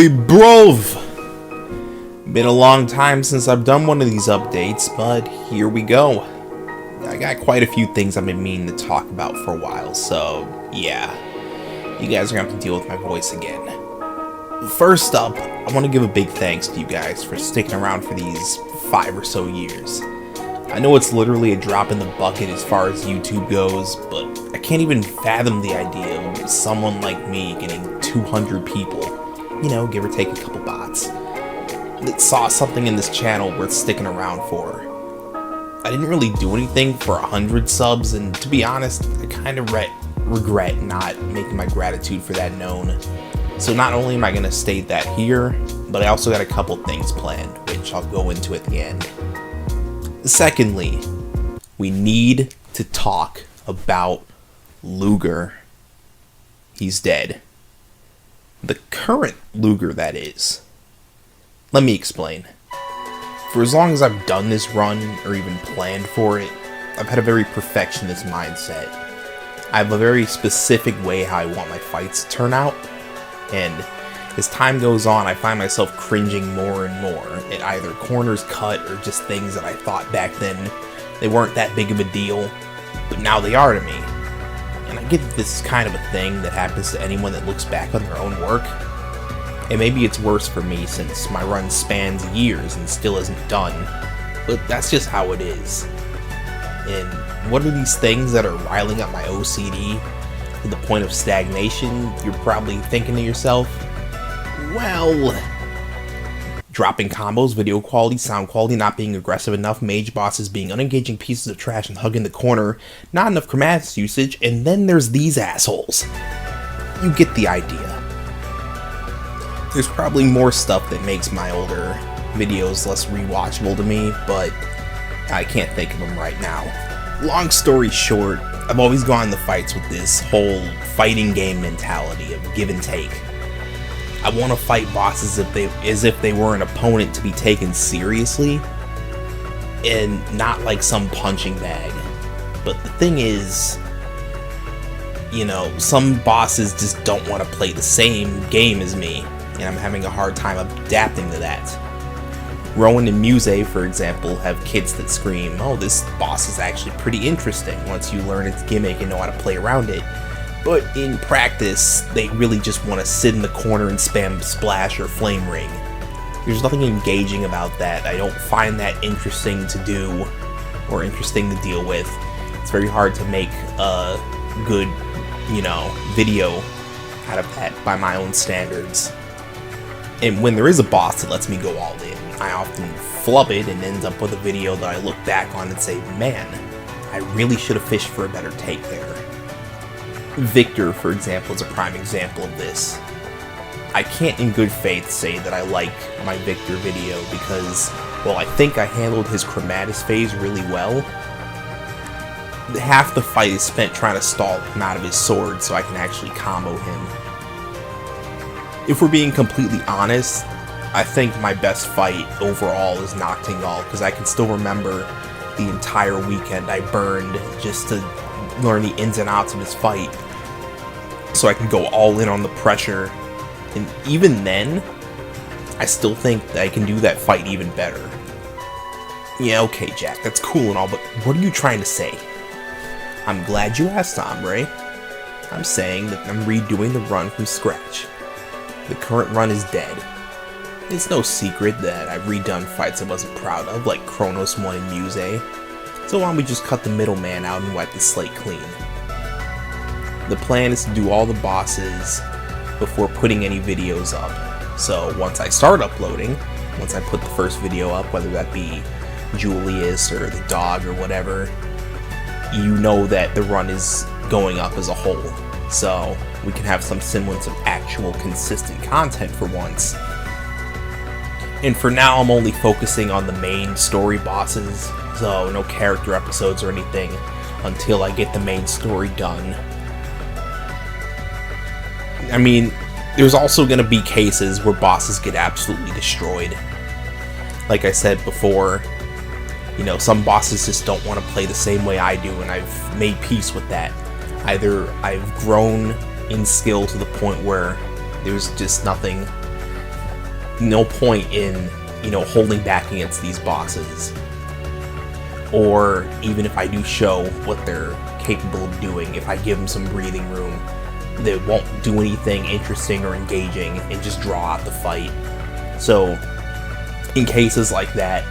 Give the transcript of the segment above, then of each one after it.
Oi, brov! Been a long time since I've done one of these updates, but here we go. I got quite a few things I've been meaning to talk about for a while, so yeah. You guys are gonna have to deal with my voice again. First up, I want to give a big thanks to you guys for sticking around for these 5 or so years. I know it's literally a drop in the bucket as far as YouTube goes, but I can't even fathom the idea of someone like me getting 200 people, you know, give or take a couple bots, that saw something in this channel worth sticking around for. I didn't really do anything for 100 subs, and to be honest, I kind of regret not making my gratitude for that known. So not only am I going to state that here, but I also got a couple things planned, which I'll go into at the end. Secondly, we need to talk about Ludger. He's dead. The current Ludger, that is. Let me explain. For as long as I've done this run, or even planned for it, I've had a very perfectionist mindset. I have a very specific way how I want my fights to turn out, and as time goes on, I find myself cringing more and more at either corners cut or just things that I thought back then they weren't that big of a deal, but now they are to me. And I get that this is kind of a thing that happens to anyone that looks back on their own work. And maybe it's worse for me since my run spans years and still isn't done, but that's just how it is. And what are these things that are riling up my OCD to the point of stagnation? You're probably thinking to yourself, well, dropping combos, video quality, sound quality, not being aggressive enough, mage bosses being unengaging pieces of trash and hugging the corner, not enough chromatics usage, and then there's these assholes. You get the idea. There's probably more stuff that makes my older videos less rewatchable to me, but I can't think of them right now. Long story short, I've always gone in the fights with this whole fighting game mentality of give and take. I want to fight bosses as if they were an opponent to be taken seriously, and not like some punching bag. But the thing is, you know, some bosses just don't want to play the same game as me, and I'm having a hard time adapting to that. Rowan and Muse, for example, have kids that scream, oh, this boss is actually pretty interesting once you learn its gimmick and know how to play around it. But in practice, they really just want to sit in the corner and spam Splash or Flame Ring. There's nothing engaging about that. I don't find that interesting to do or interesting to deal with. It's very hard to make a good, you know, video out of that by my own standards. And when there is a boss that lets me go all in, I often flub it and end up with a video that I look back on and say, man, I really should have fished for a better take there. Victor, for example, is a prime example of this. I can't in good faith say that I like my Victor video because, well, I think I handled his Chromatis phase really well. Half the fight is spent trying to stall him out of his sword so I can actually combo him. If we're being completely honest, I think my best fight overall is Noctingal, because I can still remember the entire weekend I burned just to learn the ins and outs of his fight, so I can go all in on the pressure. And even then, I still think that I can do that fight even better. Yeah, okay, Jack, that's cool and all, but what are you trying to say? I'm glad you asked, Ombre. I'm saying that I'm redoing the run from scratch. The current run is dead. It's no secret that I've redone fights I wasn't proud of, like Kronos 1 and Muse, so why don't we just cut the middleman out and wipe the slate clean? The plan is to do all the bosses before putting any videos up. So once I start uploading, once I put the first video up, whether that be Julius or the dog or whatever, you know that the run is going up as a whole. So we can have some semblance of actual consistent content for once. And for now, I'm only focusing on the main story bosses, so no character episodes or anything until I get the main story done. I mean, there's also going to be cases where bosses get absolutely destroyed. Like I said before, you know, some bosses just don't want to play the same way I do, and I've made peace with that. Either I've grown in skill to the point where there's just nothing no point in, you know, holding back against these bosses. Or even if I do show what they're capable of doing, if I give them some breathing room, they won't do anything interesting or engaging and just draw out the fight. So in cases like that,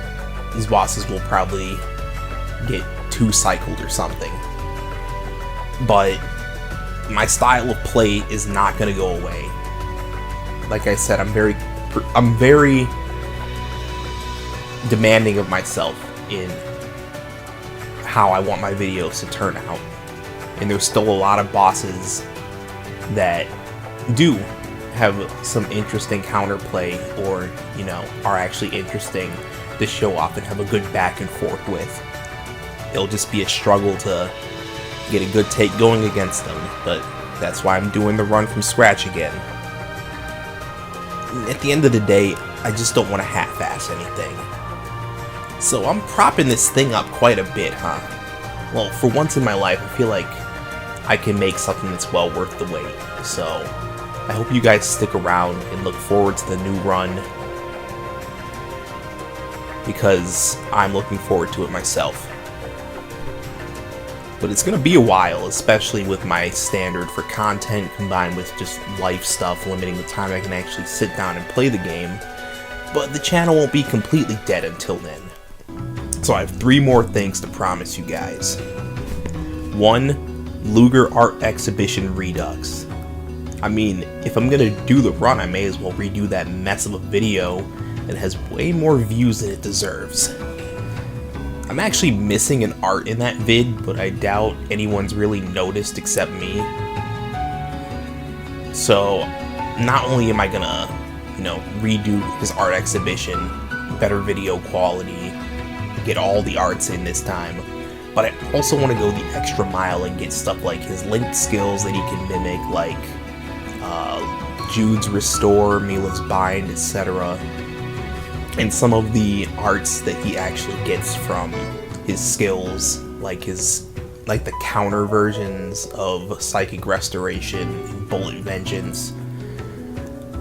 these bosses will probably get 2-cycled or something. But my style of play is not going to go away. Like I said, I'm very demanding of myself in how I want my videos to turn out. And there's still a lot of bosses that do have some interesting counterplay, or, you know, are actually interesting to show off and have a good back and forth with. It'll just be a struggle to get a good take going against them, but that's why I'm doing the run from scratch again. At the end of the day, I just don't want to half-ass anything. So I'm propping this thing up quite a bit, huh? Well, for once in my life, I feel like I can make something that's well worth the wait. So I hope you guys stick around and look forward to the new run, because I'm looking forward to it myself. But it's gonna be a while, especially with my standard for content combined with just life stuff limiting the time I can actually sit down and play the game. But the channel won't be completely dead until then. So I have 3 more things to promise you guys. 1, Ludger Art Exhibition Redux. I mean, if I'm gonna do the run, I may as well redo that mess of a video that has way more views than it deserves. I'm actually missing an art in that vid, but I doubt anyone's really noticed except me. So not only am I gonna, you know, redo his art exhibition, better video quality, get all the arts in this time, but I also want to go the extra mile and get stuff like his linked skills that he can mimic, like Jude's Restore, Mila's Bind, etc. And some of the arts that he actually gets from his skills, like the counter versions of Psychic Restoration and Bullet Vengeance.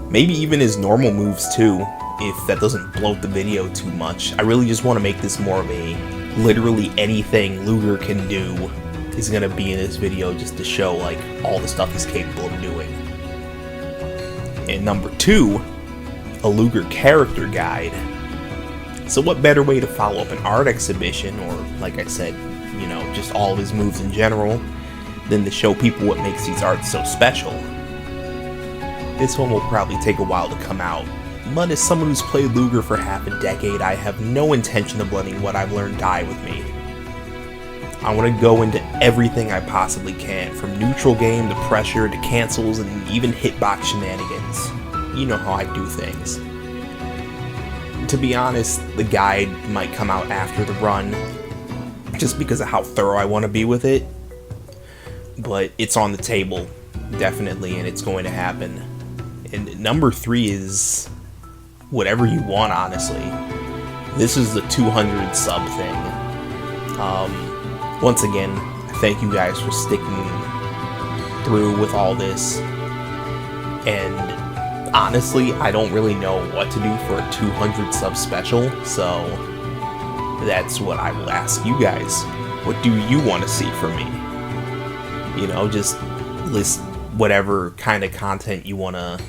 Maybe even his normal moves too, if that doesn't bloat the video too much. I really just want to make this more of a literally anything Ludger can do is gonna be in this video, just to show like all the stuff he's capable of doing. And number 2, a Ludger character guide. So what better way to follow up an art exhibition, or like I said, you know, just all of his moves in general, than to show people what makes these arts so special. This one will probably take a while to come out, but as someone who's played Ludger for half a decade, I have no intention of letting what I've learned die with me. I want to go into everything I possibly can, from neutral game to pressure to cancels and even hitbox shenanigans. You know how I do things. To be honest, the guide might come out after the run, just because of how thorough I want to be with it, but it's on the table, definitely, and it's going to happen. And number 3 is whatever you want, honestly. This is the 200 sub thing. Once again, thank you guys for sticking through with all this. And honestly, I don't really know what to do for a 200 sub special, so that's what I will ask you guys. What do you want to see from me? You know, just list whatever kind of content you want to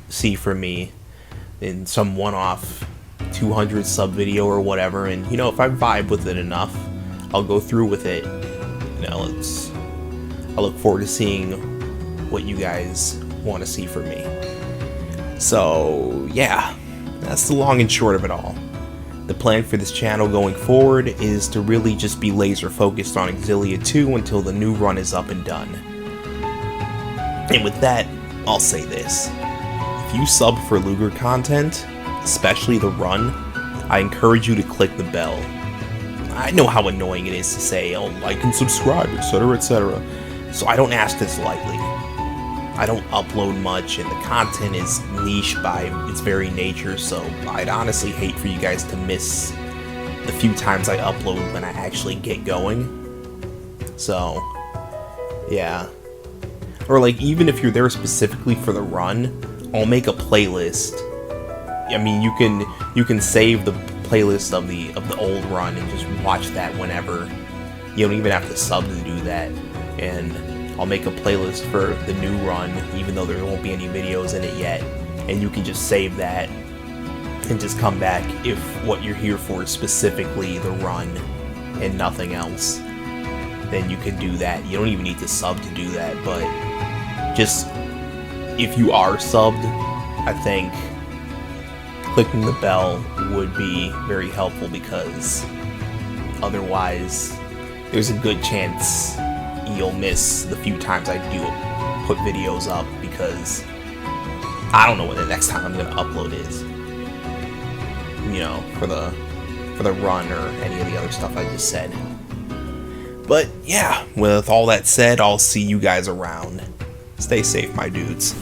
see from me in some one-off 200 sub video or whatever, and you know, if I vibe with it enough, I'll go through with it. You know, I look forward to seeing what you guys want to see from me. So yeah, that's the long and short of it all. The plan for this channel going forward is to really just be laser focused on Exilia 2 until the new run is up and done. And with that, I'll say this. If you sub for Ludger content, especially the run, I encourage you to click the bell. I know how annoying it is to say, oh, like and subscribe, etc, etc. So I don't ask this lightly. I don't upload much, and the content is niche by its very nature, so I'd honestly hate for you guys to miss the few times I upload when I actually get going. So, yeah. Or like, even if you're there specifically for the run, I'll make a playlist I mean, you can save the playlist of the old run and just watch that whenever. You don't even have to sub to do that. And I'll make a playlist for the new run, even though there won't be any videos in it yet. And you can just save that and just come back if what you're here for is specifically the run and nothing else. Then you can do that. You don't even need to sub to do that, but just if you are subbed, I think clicking the bell would be very helpful, because otherwise there's a good chance you'll miss the few times I do put videos up, because I don't know when the next time I'm gonna upload is. You know, for the run or any of the other stuff I just said. But yeah, with all that said, I'll see you guys around. Stay safe, my dudes.